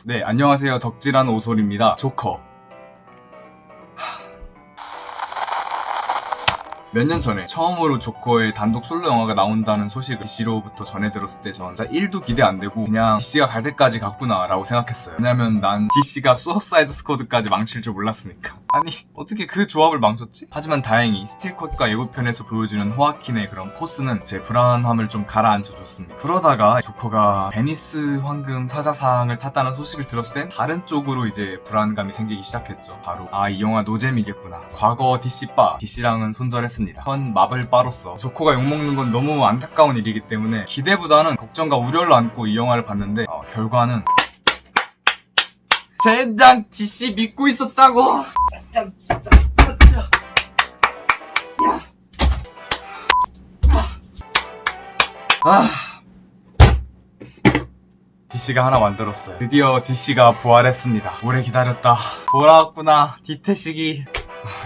네, 안녕하세요. 덕질한 오솔입니다. 조커. 몇 년 전에 처음으로 조커의 단독 솔로 영화가 나온다는 소식을 DC로부터 전해 들었을 때 전 진짜 1도 기대 안 되고 그냥 DC가 갈 때까지 갔구나 라고 생각했어요. 왜냐면 난 DC가 수어사이드 스쿼드까지 망칠 줄 몰랐으니까. 아니 어떻게 그 조합을 망쳤지? 하지만 다행히 스틸컷과 예고편에서 보여주는 호아킨의 그런 포스는 제 불안함을 좀 가라앉혀줬습니다. 그러다가 조커가 베니스 황금 사자상을 탔다는 소식을 들었을 땐 다른 쪽으로 이제 불안감이 생기기 시작했죠. 바로 이 영화 노잼이겠구나. 과거 DC바, DC랑은 손절했습니다. 현 마블바로서 조커가 욕먹는 건 너무 안타까운 일이기 때문에 기대보다는 걱정과 우려를 안고 이 영화를 봤는데 결과는 젠장 DC 믿고 있었다고. DC가 하나 만들었어요. 드디어 DC가 부활했습니다. 오래 기다렸다. 돌아왔구나. 디테식이.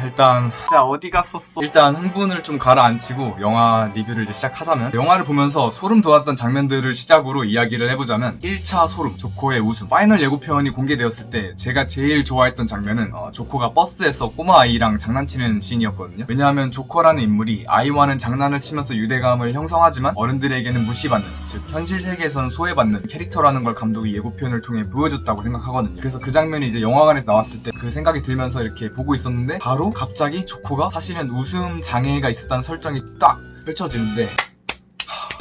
일단 진짜 어디 갔었어. 일단 흥분을 좀 가라앉히고 영화 리뷰를 이제 시작하자면, 영화를 보면서 소름 돋았던 장면들을 시작으로 이야기를 해보자면 1차 소름, 조커의 웃음. 파이널 예고편이 공개되었을 때 제가 제일 좋아했던 장면은 조커가 버스에서 꼬마 아이랑 장난치는 씬이었거든요. 왜냐하면 조커라는 인물이 아이와는 장난을 치면서 유대감을 형성하지만 어른들에게는 무시받는, 즉 현실 세계에서는 소외받는 캐릭터라는 걸 감독이 예고편을 통해 보여줬다고 생각하거든요. 그래서 그 장면이 이제 영화관에서 나왔을 때 그 생각이 들면서 이렇게 보고 있었는데, 바로 갑자기 조커가 사실은 웃음 장애가 있었다는 설정이 딱 펼쳐지는데,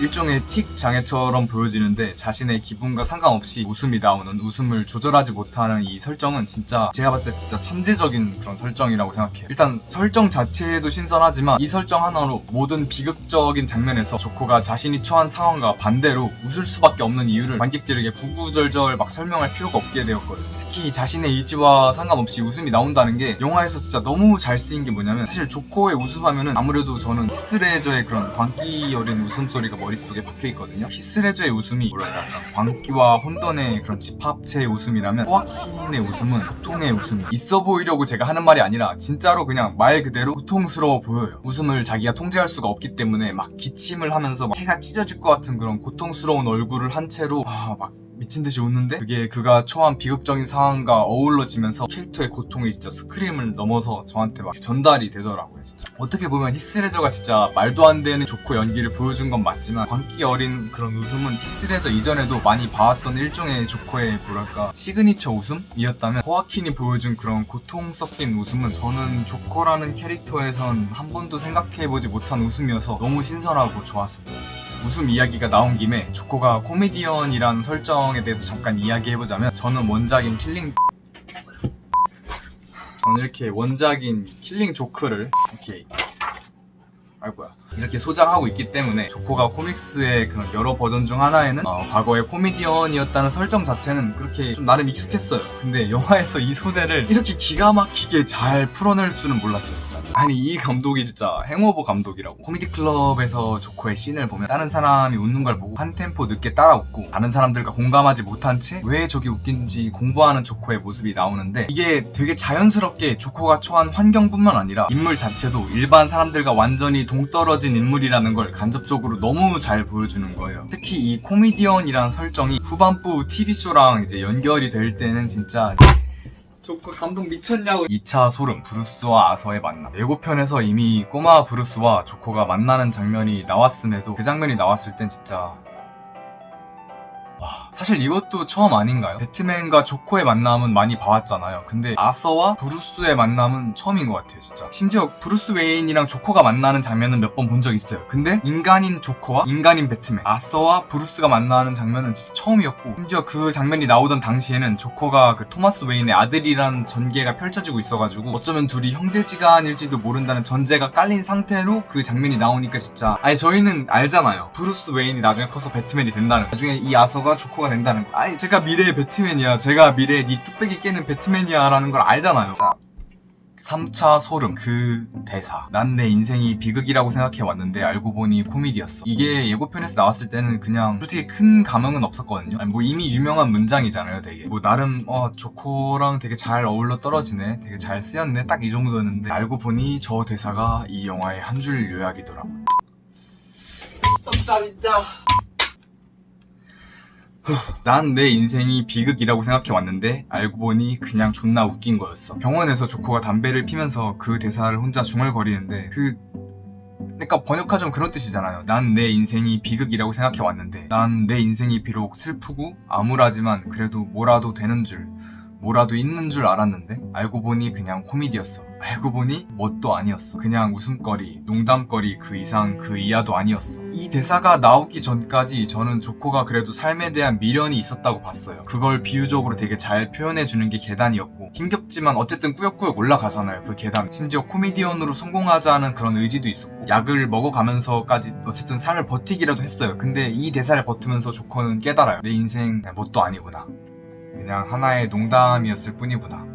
일종의 틱 장애처럼 보여지는데 자신의 기분과 상관없이 웃음이 나오는, 웃음을 조절하지 못하는 이 설정은 진짜 제가 봤을 때 진짜 천재적인 그런 설정이라고 생각해요. 일단 설정 자체도 신선하지만 이 설정 하나로 모든 비극적인 장면에서 조커가 자신이 처한 상황과 반대로 웃을 수밖에 없는 이유를 관객들에게 구구절절 막 설명할 필요가 없게 되었거든요. 특히 자신의 의지와 상관없이 웃음이 나온다는 게 영화에서 진짜 너무 잘 쓰인 게 뭐냐면, 사실 조커의 웃음하면은 아무래도 저는 히스레저의 그런 광기 어린 웃음소리가 머릿속에 박혀있거든요. 히스레저의 웃음이 뭐랄까 광기와 혼돈의 그런 집합체의 웃음이라면, 호아킨의 웃음은 보통의 웃음이 있어 보이려고 제가 하는 말이 아니라 진짜로 그냥 말 그대로 고통스러워 보여요. 웃음을 자기가 통제할 수가 없기 때문에 막 기침을 하면서 막 해가 찢어질 것 같은 그런 고통스러운 얼굴을 한 채로 막 미친듯이 웃는데, 그게 그가 처한 비극적인 상황과 어우러지면서 캐릭터의 고통이 진짜 스크림을 넘어서 저한테 막 전달이 되더라고요. 진짜 어떻게 보면 히스레저가 진짜 말도 안 되는 조커 연기를 보여준 건 맞지만, 광기 어린 그런 웃음은 히스레저 이전에도 많이 봐왔던 일종의 조커의 뭐랄까 시그니처 웃음이었다면, 호아킨이 보여준 그런 고통 섞인 웃음은 저는 조커라는 캐릭터에선 한 번도 생각해보지 못한 웃음이어서 너무 신선하고 좋았습니다. 진짜 웃음 이야기가 나온 김에 조커가 코미디언이라는 설정에 대해서 잠깐 이야기해보자면, 저는 원작인 킬링 조크를 이렇게 소장하고 있기 때문에, 조커가 코믹스의 그런 여러 버전 중 하나에는 과거에 코미디언이었다는 설정 자체는 그렇게 좀 나름 익숙했어요. 근데 영화에서 이 소재를 이렇게 기가 막히게 잘 풀어낼 줄은 몰랐어요, 진짜. 아니 이 감독이 진짜 행오버 감독이라고. 코미디 클럽에서 조커의 씬을 보면 다른 사람이 웃는 걸 보고 한 템포 늦게 따라 웃고, 다른 사람들과 공감하지 못한 채 왜 저게 웃긴지 공부하는 조커의 모습이 나오는데, 이게 되게 자연스럽게 조커가 처한 환경뿐만 아니라 인물 자체도 일반 사람들과 완전히 동떨어진 인물이라는 걸 간접적으로 너무 잘 보여주는 거예요. 특히 이 코미디언이라는 설정이 후반부 TV쇼랑 이제 연결이 될 때는 진짜 조커 감독 미쳤냐고. 2차 소름, 브루스와 아서의 만남. 예고편에서 이미 꼬마 브루스와 조커가 만나는 장면이 나왔음에도 그 장면이 나왔을 땐 진짜 사실 이것도 처음 아닌가요? 배트맨과 조커의 만남은 많이 봐왔잖아요. 근데 아서와 브루스의 만남은 처음인 것 같아요, 진짜. 심지어 브루스 웨인이랑 조커가 만나는 장면은 몇 번 본 적 있어요. 근데 인간인 조커와 인간인 배트맨, 아서와 브루스가 만나는 장면은 진짜 처음이었고, 심지어 그 장면이 나오던 당시에는 조커가 그 토마스 웨인의 아들이라는 전개가 펼쳐지고 있어가지고 어쩌면 둘이 형제지간일지도 모른다는 전제가 깔린 상태로 그 장면이 나오니까 진짜, 아니 저희는 알잖아요. 브루스 웨인이 나중에 커서 배트맨이 된다는 거, 나중에 이 아서가 조커가 된다는 거. 아니 제가 미래의 배트맨이야, 제가 미래의 네 뚝배기 깨는 배트맨이야 라는 걸 알잖아요. 자, 3차 소름, 그 대사. 난 내 인생이 비극이라고 생각해왔는데 알고 보니 코미디였어. 이게 예고편에서 나왔을 때는 그냥 솔직히 큰 감흥은 없었거든요. 아니, 뭐 이미 유명한 문장이잖아요, 되게. 뭐 나름 조커랑 되게 잘 어울러 떨어지네, 되게 잘 쓰였네, 딱 이 정도였는데, 알고 보니 저 대사가 이 영화의 한 줄 요약이더라고. 미쳤다 진짜. 난 내 인생이 비극이라고 생각해 왔는데 알고 보니 그냥 존나 웃긴 거였어. 병원에서 조코가 담배를 피면서 그 대사를 혼자 중얼거리는데 그러니까 번역하자면 그런 뜻이잖아요. 난 내 인생이 비극이라고 생각해 왔는데 난 내 인생이 비록 슬프고 암울하지만 그래도 뭐라도 되는 줄, 뭐라도 있는 줄 알았는데 알고 보니 그냥 코미디였어. 알고 보니 뭣도 아니었어. 그냥 웃음거리, 농담거리 그 이상 그 이하도 아니었어. 이 대사가 나오기 전까지 저는 조코가 그래도 삶에 대한 미련이 있었다고 봤어요. 그걸 비유적으로 되게 잘 표현해주는 게 계단이었고 힘겹지만 어쨌든 꾸역꾸역 올라가잖아요. 그 계단. 심지어 코미디언으로 성공하자는 그런 의지도 있었고 약을 먹어가면서까지 어쨌든 삶을 버티기라도 했어요. 근데 이 대사를 버티면서 조코는 깨달아요. 내 인생 뭣도 아니구나. 그냥 하나의 농담이었을 뿐이구나.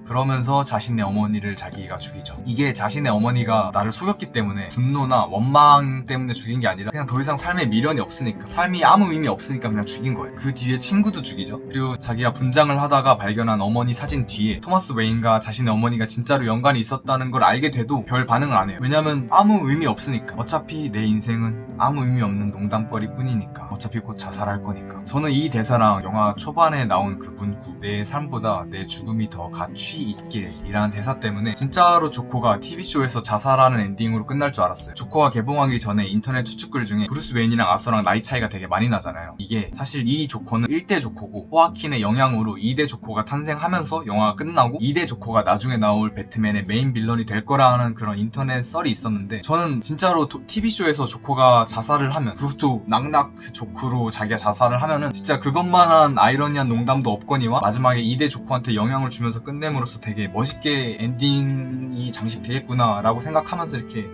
그러면서 자신의 어머니를 자기가 죽이죠. 이게 자신의 어머니가 나를 속였기 때문에 분노나 원망 때문에 죽인 게 아니라 그냥 더 이상 삶에 미련이 없으니까, 삶이 아무 의미 없으니까 그냥 죽인 거예요. 그 뒤에 친구도 죽이죠. 그리고 자기가 분장을 하다가 발견한 어머니 사진 뒤에 토마스 웨인과 자신의 어머니가 진짜로 연관이 있었다는 걸 알게 돼도 별 반응을 안 해요. 왜냐면 아무 의미 없으니까. 어차피 내 인생은 아무 의미 없는 농담거리 뿐이니까. 어차피 곧 자살할 거니까. 저는 이 대사랑 영화 초반에 나온 그 문구, 내 삶보다 내 죽음이 더 가치 있길 이라는 대사 때문에 진짜로 조코가 TV쇼에서 자살하는 엔딩으로 끝날 줄 알았어요. 조코가 개봉하기 전에 인터넷 추측글 중에 브루스 웨인이랑 아서랑 나이 차이가 되게 많이 나잖아요. 이게 사실 이 조코는 1대 조코고 호아킨의 영향으로 2대 조코가 탄생하면서 영화가 끝나고 2대 조코가 나중에 나올 배트맨의 메인 빌런이 될 거라는 그런 인터넷 썰이 있었는데, 저는 진짜로 TV쇼에서 조코가 자살을 하면, 그것도 낙낙 조크로 자기가 자살을 하면은 진짜 그것만한 아이러니한 농담도 없거니와 마지막에 2대 조코한테 영향을 주면서 끝냄으로써 되게 멋있게 엔딩이 장식되겠구나 라고 생각하면서 이렇게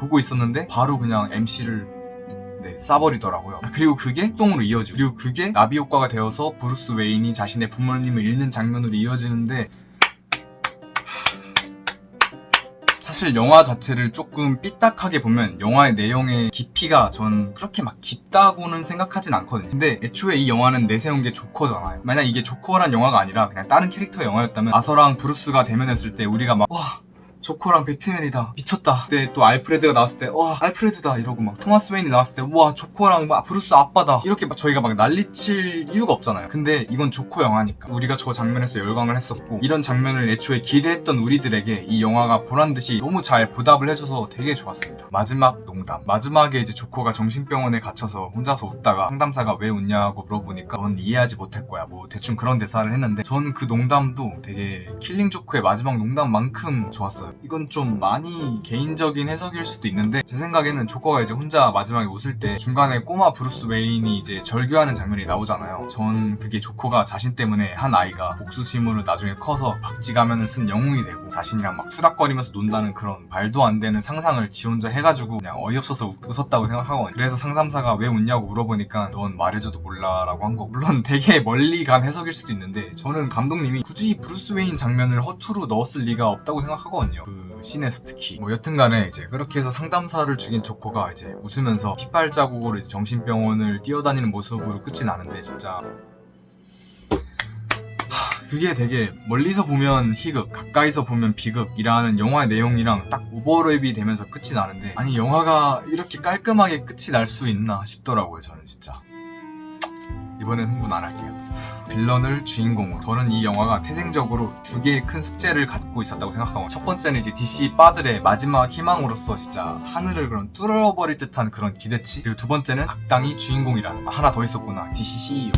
보고 있었는데 바로 그냥 MC를 싸버리더라고요. 그리고 그게 똥으로 이어지고, 그리고 그게 나비 효과가 되어서 브루스 웨인이 자신의 부모님을 잃는 장면으로 이어지는데, 사실 영화 자체를 조금 삐딱하게 보면 영화의 내용의 깊이가 전 그렇게 막 깊다고는 생각하진 않거든요. 근데 애초에 이 영화는 내세운 게 조커잖아요. 만약 이게 조커란 영화가 아니라 그냥 다른 캐릭터의 영화였다면 아서랑 브루스가 대면했을 때 우리가 막 와, 조커랑 배트맨이다, 미쳤다. 그때 또 알프레드가 나왔을 때 와, 알프레드다 이러고, 막 토마스 웨인이 나왔을 때 와, 조커랑 막 브루스 아빠다 이렇게 막 저희가 막 난리칠 이유가 없잖아요. 근데 이건 조커 영화니까 우리가 저 장면에서 열광을 했었고, 이런 장면을 애초에 기대했던 우리들에게 이 영화가 보란듯이 너무 잘 보답을 해줘서 되게 좋았습니다. 마지막 농담. 마지막에 이제 조커가 정신병원에 갇혀서 혼자서 웃다가 상담사가 왜 웃냐고 물어보니까 넌 이해하지 못할 거야, 뭐 대충 그런 대사를 했는데, 저는 그 농담도 되게 킬링 조커의 마지막 농담만큼 좋았어요. 이건 좀 많이 개인적인 해석일 수도 있는데, 제 생각에는 조커가 이제 혼자 마지막에 웃을 때 중간에 꼬마 브루스 웨인이 이제 절규하는 장면이 나오잖아요. 전 그게 조커가 자신 때문에 한 아이가 복수심으로 나중에 커서 박쥐 가면을 쓴 영웅이 되고 자신이랑 막 투닥거리면서 논다는 그런 말도 안 되는 상상을 지 혼자 해가지고 그냥 어이없어서 웃었다고 생각하거든요. 그래서 상담사가 왜 웃냐고 물어보니까 넌 말해줘도 몰라 라고 한 거. 물론 되게 멀리 간 해석일 수도 있는데, 저는 감독님이 굳이 브루스 웨인 장면을 허투루 넣었을 리가 없다고 생각하거든요. 그 씬에서 특히. 뭐 여튼간에 이제 그렇게 해서 상담사를 죽인 조커가 이제 웃으면서 핏발자국으로 이제 정신병원을 뛰어다니는 모습으로 끝이 나는데, 진짜 그게 되게 멀리서 보면 희극, 가까이서 보면 비극이라는 영화의 내용이랑 딱 오버랩이 되면서 끝이 나는데, 아니 영화가 이렇게 깔끔하게 끝이 날 수 있나 싶더라고요. 저는 진짜 이번엔 흥분 안 할게요. 빌런을 주인공으로. 저는 이 영화가 태생적으로 두 개의 큰 숙제를 갖고 있었다고 생각하고, 첫 번째는 이제 DC 빠들의 마지막 희망으로서 진짜 하늘을 그런 뚫어버릴 듯한 그런 기대치. 그리고 두 번째는 악당이 주인공이라는. 하나 더 있었구나, DC CEO.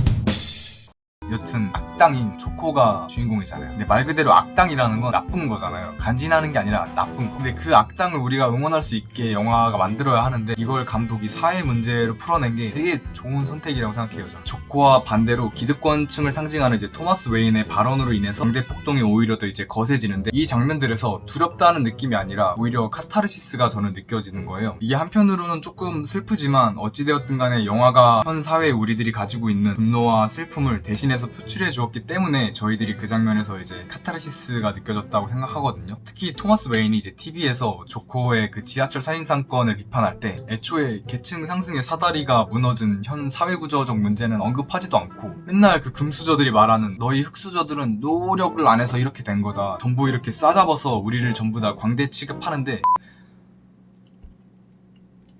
여튼 악당인 조커가 주인공이잖아요. 근데 말 그대로 악당이라는 건 나쁜 거잖아요. 간지나는 게 아니라 나쁜 거. 근데 그 악당을 우리가 응원할 수 있게 영화가 만들어야 하는데, 이걸 감독이 사회 문제로 풀어낸 게 되게 좋은 선택이라고 생각해요. 저는. 조커와 반대로 기득권층을 상징하는 이제 토마스 웨인의 발언으로 인해서 상대 폭동이 오히려 더 이제 거세지는데, 이 장면들에서 두렵다는 느낌이 아니라 오히려 카타르시스가 저는 느껴지는 거예요. 이게 한편으로는 조금 슬프지만 어찌되었든 간에 영화가 현 사회에 우리들이 가지고 있는 분노와 슬픔을 대신해서 표출해 주었기 때문에 저희들이 그 장면에서 이제 카타르시스가 느껴졌다고 생각하거든요. 특히 토마스 웨인이 이제 TV에서 조커의 그 지하철 살인사건을 비판할 때 애초에 계층 상승의 사다리가 무너진 현 사회구조적 문제는 언급하지도 않고, 맨날 그 금수저들이 말하는 너희 흑수저들은 노력을 안 해서 이렇게 된 거다, 전부 이렇게 싸잡아서 우리를 전부 다 광대 취급하는데,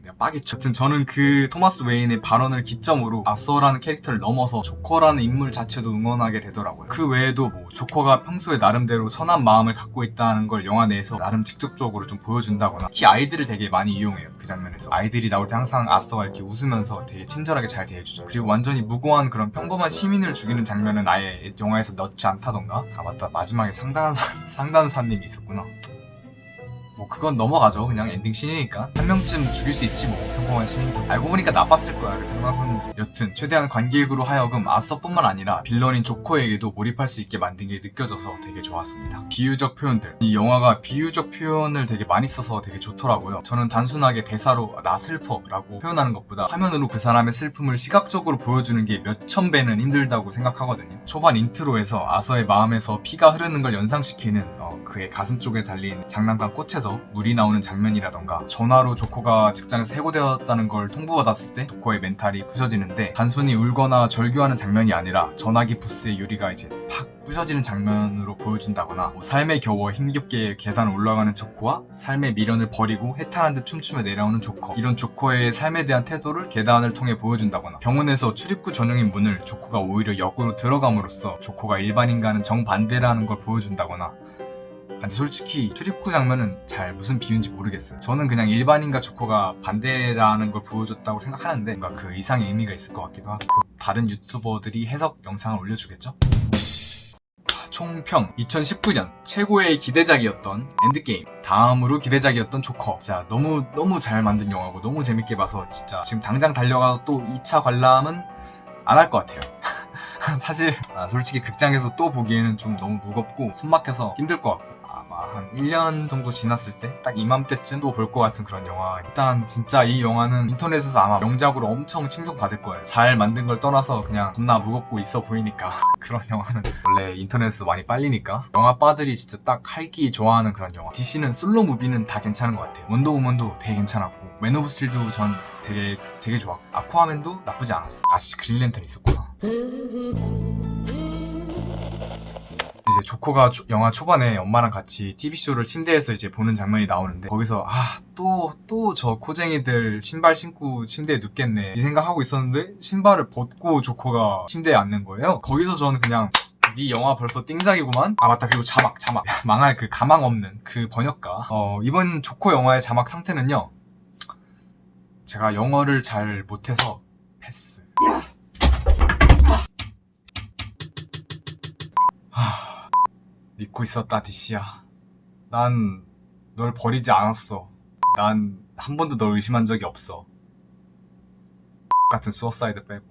내가 딱이죠. 여튼 저는 그 토마스 웨인의 발언을 기점으로 아서라는 캐릭터를 넘어서 조커라는 인물 자체도 응원하게 되더라고요. 그 외에도 뭐 조커가 평소에 나름대로 선한 마음을 갖고 있다는 걸 영화 내에서 나름 직접적으로 좀 보여준다거나, 특히 아이들을 되게 많이 이용해요. 그 장면에서 아이들이 나올 때 항상 아서가 이렇게 웃으면서 되게 친절하게 잘 대해주죠. 그리고 완전히 무고한 그런 평범한 시민을 죽이는 장면은 아예 영화에서 넣지 않다던가. 아 맞다, 마지막에 상단사님이 있었구나. 뭐 그건 넘어가죠. 그냥 엔딩 씬이니까 한 명쯤 죽일 수 있지 뭐, 평범한 시민도. 알고 보니까 나빴을 거야, 그 상상선도. 여튼 최대한 관객으로 하여금 아서뿐만 아니라 빌런인 조커에게도 몰입할 수 있게 만든 게 느껴져서 되게 좋았습니다. 비유적 표현들, 이 영화가 비유적 표현을 되게 많이 써서 되게 좋더라고요. 저는 단순하게 대사로 나 슬퍼 라고 표현하는 것보다 화면으로 그 사람의 슬픔을 시각적으로 보여주는 게 몇천 배는 힘들다고 생각하거든요. 초반 인트로에서 아서의 마음에서 피가 흐르는 걸 연상시키는 그의 가슴 쪽에 달린 장난감 꽃에서 물이 나오는 장면이라던가, 전화로 조커가 직장에서 해고되었다는 걸 통보받았을 때 조커의 멘탈이 부셔지는데 단순히 울거나 절규하는 장면이 아니라 전화기 부스의 유리가 이제 팍 부셔지는 장면으로 보여준다거나, 뭐 삶에 겨워 힘겹게 계단 올라가는 조커와 삶의 미련을 버리고 해탈한 듯 춤추며 내려오는 조커, 이런 조커의 삶에 대한 태도를 계단을 통해 보여준다거나, 병원에서 출입구 전용인 문을 조커가 오히려 역으로 들어감으로써 조커가 일반인과는 정반대라는 걸 보여준다거나. 근데 솔직히 출입구 장면은 잘 무슨 비유인지 모르겠어요. 저는 그냥 일반인과 조커가 반대라는 걸 보여줬다고 생각하는데 뭔가 그 이상의 의미가 있을 것 같기도 하고, 다른 유튜버들이 해석 영상을 올려주겠죠? 총평. 2019년 최고의 기대작이었던 엔드게임, 다음으로 기대작이었던 조커. 진짜 너무 잘 만든 영화고 너무 재밌게 봐서 진짜 지금 당장 달려가서 또 2차 관람은 안 할 것 같아요. 사실 솔직히 극장에서 또 보기에는 좀 너무 무겁고 숨 막혀서 힘들 것 같고, 아마 한 1년 정도 지났을 때 딱 이맘때쯤 또 볼 것 같은 그런 영화. 일단 진짜 이 영화는 인터넷에서 아마 명작으로 엄청 칭송받을 거예요. 잘 만든 걸 떠나서 그냥 겁나 무겁고 있어 보이니까. 그런 영화는 원래 인터넷에서 많이 빨리니까 영화빠들이 진짜 딱 할기 좋아하는 그런 영화. DC는 솔로 무비는 다 괜찮은 것 같아요. 원더우먼도 되게 괜찮았고, 맨 오브 스틸도 전 되게 좋았고, 아쿠아맨도 나쁘지 않았어. 아씨, 그린랜턴 있었구나. 이제 조커가 영화 초반에 엄마랑 같이 TV쇼를 침대에서 이제 보는 장면이 나오는데, 거기서 또 저 코쟁이들 신발 신고 침대에 눕겠네 이 생각하고 있었는데 신발을 벗고 조커가 침대에 앉는 거예요. 거기서 저는 그냥 이 영화 벌써 띵작이구만. 아 맞다, 그리고 자막 망할 그 가망 없는 그 번역가. 이번 조커 영화의 자막 상태는요, 제가 영어를 잘 못해서 패스. 믿고 있었다 DC야. 난 널 버리지 않았어. 난 한 번도 널 의심한 적이 없어. 같은 수어사이드 빼고.